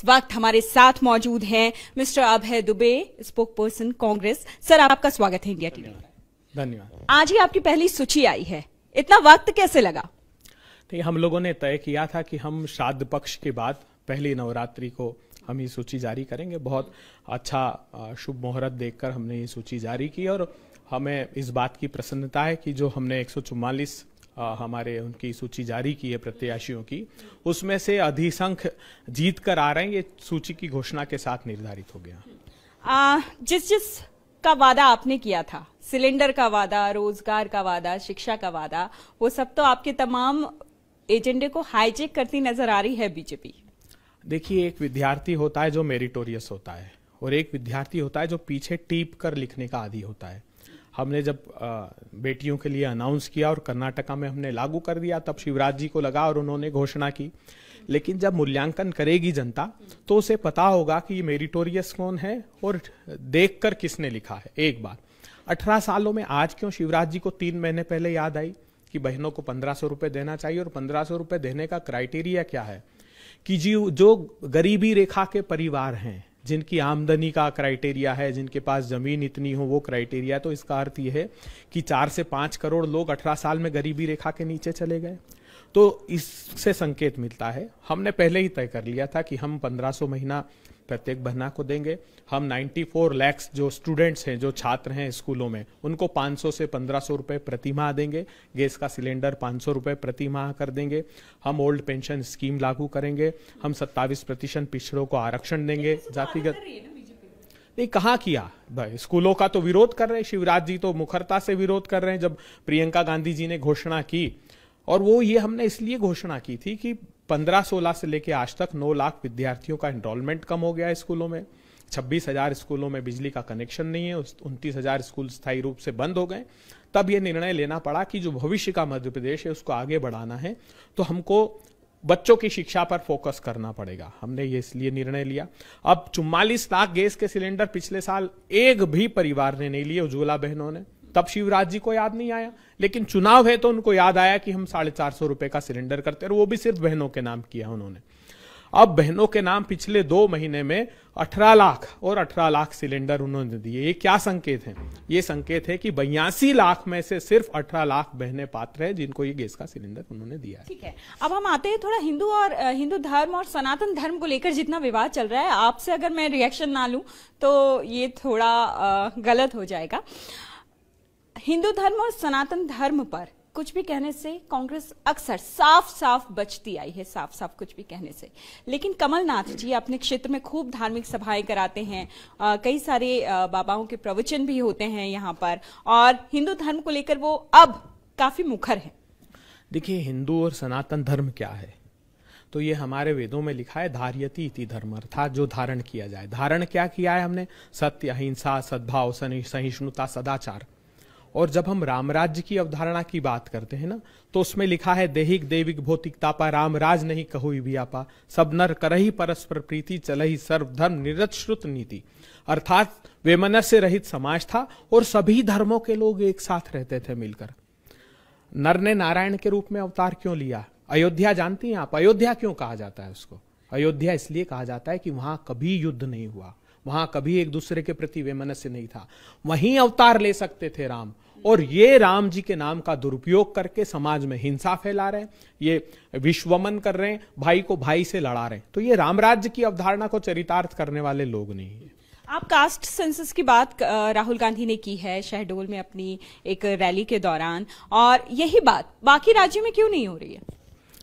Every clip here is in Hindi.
वक्त हमारे साथ मौजूद हैं mister Abhay Dubey, spokesperson Congress. Sir, आपका स्वागत है इंडिया टीवी। धन्यवाद। आज ही आपकी पहली सूची आई है, इतना वक्त कैसे लगा? तो हम लोगों ने तय किया था कि हम श्राद्ध पक्ष के बाद पहली नवरात्रि को हम ये सूची जारी करेंगे। बहुत अच्छा शुभ मुहूर्त देखकर हमने ये सूची जारी की और हमें इस बात की प्रसन्नता है कि जो हमने 144 हमारे उनकी सूची जारी की है प्रत्याशियों की, उसमें से अधिसंख्य जीत कर आ रहे हैं। ये सूची की घोषणा के साथ निर्धारित हो गया। जिस का वादा आपने किया था, सिलेंडर का वादा, रोजगार का वादा, शिक्षा का वादा, वो सब तो आपके तमाम एजेंडे को हाईजैक करती नजर आ रही है बीजेपी। देखिए, एक विद्यार्थी होता है जो मेरिटोरियस होता है और एक विद्यार्थी होता है जो पीछे टीप कर लिखने का आदी होता है। हमने जब बेटियों के लिए अनाउंस किया और कर्नाटका में हमने लागू कर दिया, तब शिवराज जी को लगा और उन्होंने घोषणा की। लेकिन जब मूल्यांकन करेगी जनता तो उसे पता होगा कि ये मेरिटोरियस कौन है और देखकर किसने लिखा है। एक बात, 18 सालों में आज क्यों शिवराज जी को 3 महीने पहले याद आई कि बहनों को 1500 रुपए देना चाहिए, और 1500 रुपए देने का क्राइटेरिया क्या है कि जो गरीबी रेखा के परिवार हैं, जिनकी आमदनी का क्राइटेरिया है, जिनके पास जमीन इतनी हो वो क्राइटेरिया, तो इसका अर्थ यह है कि 4 से 5 करोड़ लोग 18 साल में गरीबी रेखा के नीचे चले गए। तो इससे संकेत मिलता है, हमने पहले ही तय कर लिया था कि हम 1500 महीना प्रत्येक बहना को देंगे। हम 94 लाख जो स्टूडेंट्स हैं, जो छात्र हैं स्कूलों में, उनको 500 से 1500 रुपए प्रति माह देंगे। गैस का सिलेंडर 500 रुपए प्रति माह कर देंगे। हम ओल्ड पेंशन स्कीम लागू करेंगे। हम 27% पिछड़ों को आरक्षण देंगे। जातिगत नहीं, कहाँ किया भाई, स्कूलों का तो विरोध कर रहे हैं। शिवराज जी तो मुखरता से विरोध कर रहे हैं जब प्रियंका गांधी जी ने घोषणा की। और वो ये हमने इसलिए घोषणा की थी कि 15-16 से लेके आज तक 9 लाख विद्यार्थियों का एनरोलमेंट कम हो गया है स्कूलों में। 26,000 स्कूलों में बिजली का कनेक्शन नहीं है। 29,000 स्कूल स्थायी रूप से बंद हो गए। तब ये निर्णय लेना पड़ा कि जो भविष्य का मध्य प्रदेश है उसको आगे बढ़ाना है, तो हमको बच्चों की शिक्षा पर फोकस करना पड़ेगा। हमने ये इसलिए निर्णय लिया। अब 44 लाख गैस के सिलेंडर पिछले साल एक भी परिवार ने नहीं लिए, उज्ज्वला बहनों ने। तब शिवराज जी को याद नहीं आया, लेकिन चुनाव है तो उनको याद आया कि हम 450 रुपए का सिलेंडर करते हैं, और वो भी सिर्फ बहनों के नाम किया उन्होंने। अब बहनों के नाम पिछले 2 महीने में 18 लाख और 18 लाख सिलेंडर उन्होंने दिए। ये क्या संकेत है? ये संकेत है कि 82 लाख में से सिर्फ 18 लाख बहनें पात्र है जिनको ये गैस का सिलेंडर उन्होंने दिया है। ठीक है, अब हम आते हैं थोड़ा हिंदू धर्म और सनातन धर्म को लेकर जितना विवाद चल रहा है, आपसे अगर मैं रिएक्शन ना लूं तो ये थोड़ा गलत हो जाएगा। हिंदू धर्म और सनातन धर्म पर कुछ भी कहने से कांग्रेस अक्सर साफ साफ बचती आई है, साफ साफ कुछ भी कहने से। लेकिन कमलनाथ जी अपने क्षेत्र में खूब धार्मिक सभाएं कराते हैं, कई सारे बाबाओं के प्रवचन भी होते हैं यहाँ पर, और हिंदू धर्म को लेकर वो अब काफी मुखर है। देखिए, हिंदू और सनातन धर्म क्या है, तो ये हमारे वेदों में लिखा है, धार्यति इति धर्म, अर्थात जो धारण किया जाए। धारण क्या किया है हमने? सत्य, अहिंसा, सद्भाव, सहिष्णुता, सदाचार। और जब हम राम राज्य की अवधारणा की बात करते हैं ना, तो उसमें लिखा है, देहिक देविक भौतिकता पा राम राज नहीं कहुई व्यापा, सब नर करही परस्पर प्रीति, चलही सर्वधर्म निरतश्रुत नीति। अर्थात वैमनस्य रहित समाज था और सभी धर्मों के लोग एक साथ रहते थे मिलकर। नर ने नारायण के रूप में अवतार क्यों लिया? अयोध्या जानती हैं आप? अयोध्या क्यों कहा जाता है उसको? अयोध्या इसलिए कहा जाता है कि वहां कभी युद्ध नहीं हुआ, वहां कभी एक दूसरे के प्रति वैमनस्य नहीं था। वहीं अवतार ले सकते थे राम, और ये राम जी के नाम का दुरुपयोग करके समाज में हिंसा फैला रहे हैं, ये विश्वमन कर रहे हैं, भाई को भाई से लड़ा रहे हैं। तो ये राम राज्य की अवधारणा को चरितार्थ करने वाले लोग नहीं है। आप कास्ट सेंसस की बात राहुल गांधी ने की है शहडोल में अपनी एक रैली के दौरान, और यही बात बाकी राज्यों में क्यों नहीं हो रही है?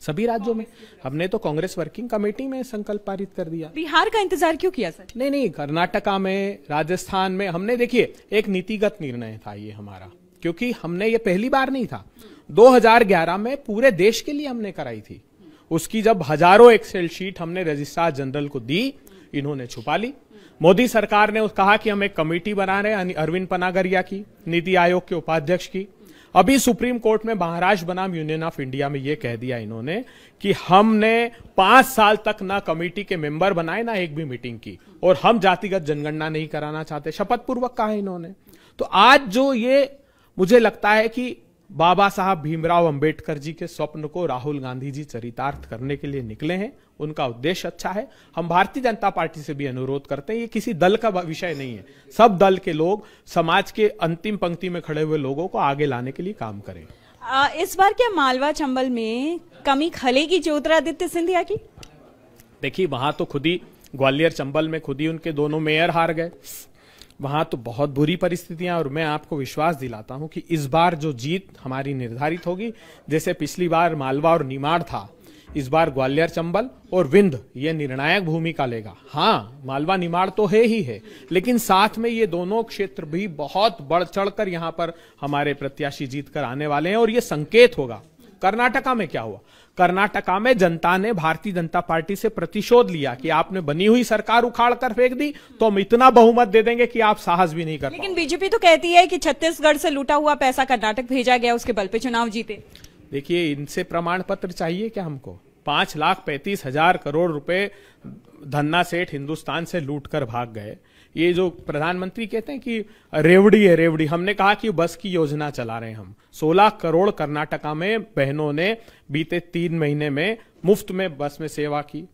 सभी राज्यों में हमने तो कांग्रेस वर्किंग कमेटी में संकल्प पारित कर दिया। बिहार का इंतजार क्यों किया सर? नहीं, कर्नाटका में, राजस्थान में हमने, देखिए, एक नीतिगत निर्णय था ये हमारा, क्योंकि हमने ये पहली बार नहीं था। 2011 में पूरे देश के लिए हमने कराई थी। उसकी जब हजारों एक्सेल शीट हमने रजिस्ट्रार जनरल को दी, इन्होंने छुपा ली। मोदी सरकार ने कहा कि हम एक कमेटी बना रहे हैं अरविंद पनागरिया की, नीति आयोग के उपाध्यक्ष की। अभी सुप्रीम कोर्ट में महाराष्ट्र बनाम यूनियन ऑफ इंडिया में यह कह दिया इन्होंने कि हमने 5 साल तक ना कमेटी के मेंबर बनाए, ना एक भी मीटिंग की, और हम जातिगत जनगणना नहीं कराना चाहते। शपथ पूर्वक कहा इन्होंने। तो आज जो ये मुझे लगता है कि बाबा साहब भीमराव अंबेडकर जी के स्वप्न को राहुल गांधी जी चरितार्थ करने के लिए निकले हैं। उनका उद्देश्य अच्छा है। हम भारतीय जनता पार्टी से भी अनुरोध करते हैं, ये किसी दल का विषय नहीं है। सब दल के लोग समाज के अंतिम पंक्ति में खड़े हुए लोगों को आगे लाने के लिए काम करें। इस बार क्या मालवा चंबल में कमी खलेगी ज्योतिरादित्य सिंधिया की? देखिए, वहां तो खुद ही ग्वालियर चंबल में खुद ही उनके दोनों मेयर हार गए। वहां तो बहुत बुरी परिस्थितियां, और मैं आपको विश्वास दिलाता हूं कि इस बार जो जीत हमारी निर्धारित होगी, जैसे पिछली बार मालवा और निमाड़ था, इस बार ग्वालियर चंबल और विंध्य ये निर्णायक भूमिका लेगा। हाँ, मालवा निमाड़ तो है ही है, लेकिन साथ में ये दोनों क्षेत्र भी बहुत बढ़ चढ़कर यहां पर हमारे प्रत्याशी जीत कर आने वाले हैं। और ये संकेत होगा। कर्नाटका में क्या हुआ? कर्नाटका में जनता ने भारतीय जनता पार्टी से प्रतिशोध लिया कि आपने बनी हुई सरकार उखाड़ कर फेंक दी, तो हम इतना बहुमत दे देंगे कि आप साहस भी नहीं कर पाओगे। लेकिन बीजेपी तो कहती है कि छत्तीसगढ़ से लूटा हुआ पैसा कर्नाटक भेजा गया, उसके बल पे चुनाव जीते। देखिए, इनसे प्रमाण पत्र चाहिए क्या हमको? 5,35,000 करोड़ रुपए धन्ना सेठ हिंदुस्तान से लूट कर भाग गए। ये जो प्रधानमंत्री कहते हैं कि रेवड़ी है रेवड़ी, हमने कहा कि बस की योजना चला रहे हैं हम। 16 करोड़ कर्नाटका में बहनों ने बीते 3 महीने में मुफ्त में बस में सेवा की।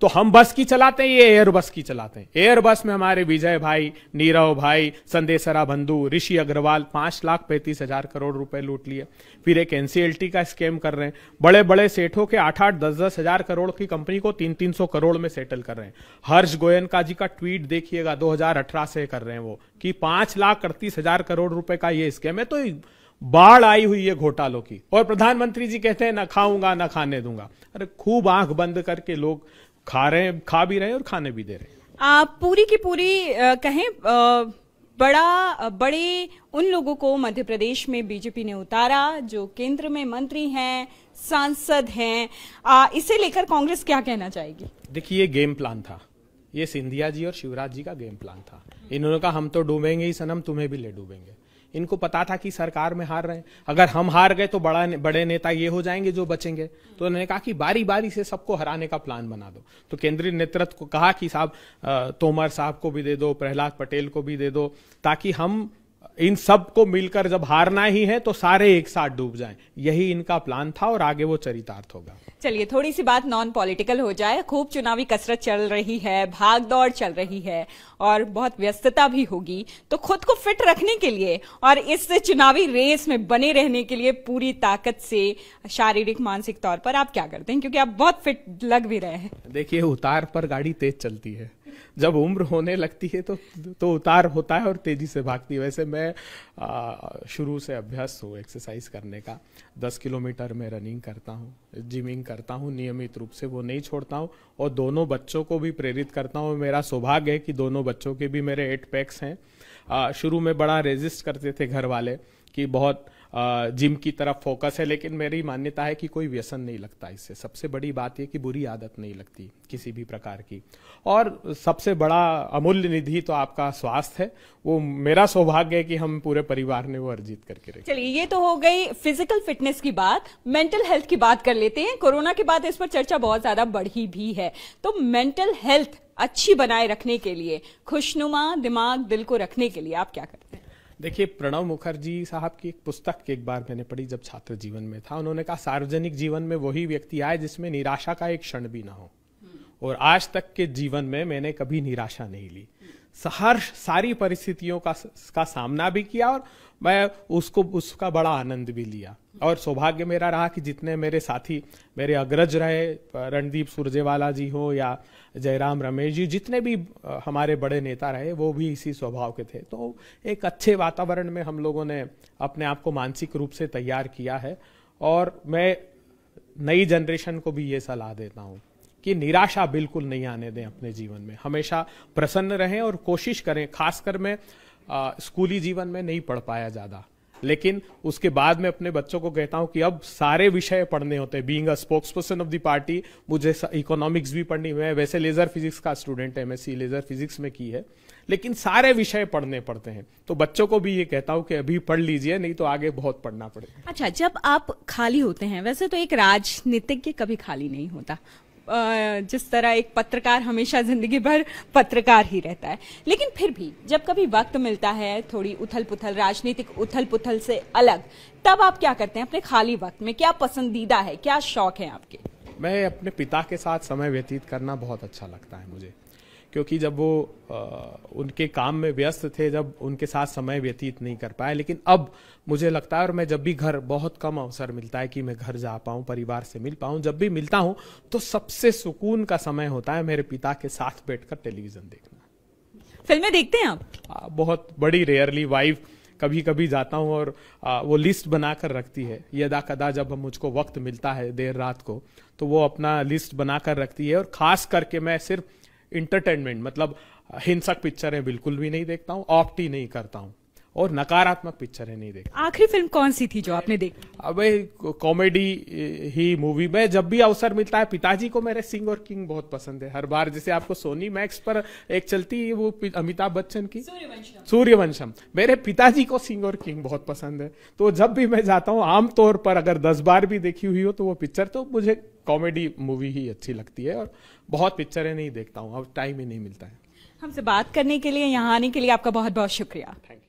तो हम बस की चलाते हैं, ये एयर बस की चलाते हैं। एयर बस में हमारे विजय भाई, नीरव भाई, संदेशरा बंधु, ऋषि अग्रवाल 5,35,000 करोड़ रुपए लूट लिए। फिर एक एनसीएलटी का स्कैम कर रहे हैं। बड़े बड़े सेठों के 8-8, 10-10 हजार करोड़ की कंपनी को 300-300 करोड़ में सेटल कर रहे हैं। हर्ष गोयनका जी का ट्वीट देखिएगा, 2018 से कर रहे हैं वो, कि 5,38,000 करोड़ रुपए का ये स्कैम है। तो बाढ़ आई हुई है घोटालों की, और प्रधानमंत्री जी कहते हैं ना खाऊंगा ना खाने दूंगा। अरे खूब आंख बंद करके लोग खा रहे हैं, खा भी रहे हैं और खाने भी दे रहे हैं। आप पूरी की पूरी कहें बड़े उन लोगों को मध्य प्रदेश में बीजेपी ने उतारा जो केंद्र में मंत्री हैं, सांसद हैं, इसे लेकर कांग्रेस क्या कहना चाहेगी? देखिए, ये गेम प्लान था। ये सिंधिया जी और शिवराज जी का गेम प्लान था। इन्होंने कहा हम तो डूबेंगे ही सनम, तुम्हें भी ले डूबेंगे। इनको पता था कि सरकार में हार रहे हैं, अगर हम हार गए तो बड़े नेता ये हो जाएंगे जो बचेंगे। तो उन्होंने कहा कि बारी बारी से सबको हराने का प्लान बना दो। तो केंद्रीय नेतृत्व को कहा कि साहब तोमर साहब को भी दे दो, प्रहलाद पटेल को भी दे दो, ताकि हम इन सब को मिलकर जब हारना ही है तो सारे एक साथ डूब जाएं। यही इनका प्लान था और आगे वो चरितार्थ होगा। चलिए, थोड़ी सी बात नॉन पॉलिटिकल हो जाए। खूब चुनावी कसरत चल रही है, भाग दौड़ चल रही है और बहुत व्यस्तता भी होगी। तो खुद को फिट रखने के लिए और इस चुनावी रेस में बने रहने के लिए पूरी ताकत से शारीरिक मानसिक तौर पर आप क्या करते हैं? क्योंकि आप बहुत फिट लग भी रहे हैं। देखिए, उतार पर गाड़ी तेज चलती है। जब उम्र होने लगती है तो उतार होता है और तेजी से भागती है। वैसे मैं शुरू से अभ्यास हूँ एक्सरसाइज करने का। 10 किलोमीटर में रनिंग करता हूँ, जिमिंग करता हूँ नियमित रूप से, वो नहीं छोड़ता हूँ। और दोनों बच्चों को भी प्रेरित करता हूँ। मेरा सौभाग्य है कि दोनों बच्चों के भी मेरे 8 पैक्स हैं। शुरू में बड़ा रेजिस्ट करते थे घर वाले कि बहुत जिम की तरफ फोकस है, लेकिन मेरी मान्यता है कि कोई व्यसन नहीं लगता इससे। सबसे बड़ी बात यह कि बुरी आदत नहीं लगती किसी भी प्रकार की। और सबसे बड़ा अमूल्य निधि तो आपका स्वास्थ्य है। वो मेरा सौभाग्य है कि हम पूरे परिवार ने वो अर्जित करके रखे। चलिए, ये तो हो गई फिजिकल फिटनेस की बात। मेंटल हेल्थ की बात कर लेते हैं। कोरोना के बाद इस पर चर्चा बहुत ज्यादा बढ़ी भी है। तो मेंटल हेल्थ अच्छी बनाए रखने के लिए, खुशनुमा दिमाग दिल को रखने के लिए आप क्या करते हैं? देखिए, प्रणव मुखर्जी साहब की एक पुस्तक एक बार मैंने पढ़ी जब छात्र जीवन में था। उन्होंने कहा सार्वजनिक जीवन में वही व्यक्ति आए जिसमें निराशा का एक क्षण भी ना हो। और आज तक के जीवन में मैंने कभी निराशा नहीं ली। सारी परिस्थितियों का सामना भी किया और मैं उसका बड़ा आनंद भी लिया। और सौभाग्य मेरा रहा कि जितने मेरे साथी, मेरे अग्रज रहे, रणदीप सुरजेवाला जी हो या जयराम रमेश जी, जितने भी हमारे बड़े नेता रहे, वो भी इसी स्वभाव के थे। तो एक अच्छे वातावरण में हम लोगों ने अपने आप को मानसिक रूप से तैयार किया है। और मैं नई जनरेशन को भी ये सलाह देता हूँ कि निराशा बिल्कुल नहीं आने दें अपने जीवन में। हमेशा प्रसन्न रहें और कोशिश करें। खासकर मैं स्कूली जीवन में नहीं पढ़ पाया ज़्यादा, लेकिन उसके बाद में अपने बच्चों को कहता हूं कि अब सारे विषय पढ़ने होते हैं। Being a spokesperson of the party, मुझे इकोनॉमिक्स भी पढ़नी है। वैसे लेजर फिजिक्स का स्टूडेंट है, एमएससी लेजर फिजिक्स में की है, लेकिन सारे विषय पढ़ने पड़ते हैं। तो बच्चों को भी ये कहता हूं कि अभी पढ़ लीजिए, नहीं तो आगे बहुत पढ़ना पड़ेगा। अच्छा, जब आप खाली होते हैं, वैसे तो एक राजनीतिज्ञ कभी खाली नहीं होता, जिस तरह एक पत्रकार हमेशा जिंदगी भर पत्रकार ही रहता है, लेकिन फिर भी जब कभी वक्त मिलता है थोड़ी उथल पुथल, राजनीतिक उथल पुथल से अलग, तब आप क्या करते हैं अपने खाली वक्त में? क्या पसंदीदा है, क्या शौक है आपके? मैं अपने पिता के साथ समय व्यतीत करना बहुत अच्छा लगता है मुझे, क्योंकि जब वो उनके काम में व्यस्त थे, जब उनके साथ समय व्यतीत नहीं कर पाए, लेकिन अब मुझे लगता है, और मैं जब भी घर, बहुत कम अवसर मिलता है कि मैं घर जा पाऊं, परिवार से मिल पाऊं, जब भी मिलता हूं तो सबसे सुकून का समय होता है मेरे पिता के साथ बैठकर टेलीविजन देखना। फिल्में देखते हैं आप? बहुत बड़ी रेयरली, वाइफ कभी कभी जाता हूं और वो लिस्ट बनाकर रखती है, यदा कदा जब मुझको वक्त मिलता है देर रात को, तो वो अपना लिस्ट बनाकर रखती है। और खास करके मैं सिर्फ इंटरटेनमेंट, मतलब हिंसक पिक्चरें बिल्कुल भी नहीं देखता हूं, ऑप्ट ही नहीं करता हूं, और नकारात्मक पिक्चरें नहीं देखता। आखिरी फिल्म कौन सी थी जो आपने देखी? अब कॉमेडी ही मूवी में जब भी अवसर मिलता है, पिताजी को मेरे सिंह और किंग बहुत पसंद है। हर बार जैसे आपको सोनी मैक्स पर एक चलती है वो अमिताभ बच्चन की सूर्यवंशम, मेरे पिताजी को सिंह और किंग बहुत पसंद है। तो जब भी मैं जाता हूँ, आमतौर पर अगर 10 बार भी देखी हुई हो तो वो पिक्चर, तो मुझे कॉमेडी मूवी ही अच्छी लगती है, और बहुत पिक्चरें नहीं देखता हूँ, अब टाइम ही नहीं मिलता है। हमसे बात करने के लिए, यहाँ आने के लिए आपका बहुत बहुत शुक्रिया। Thank you.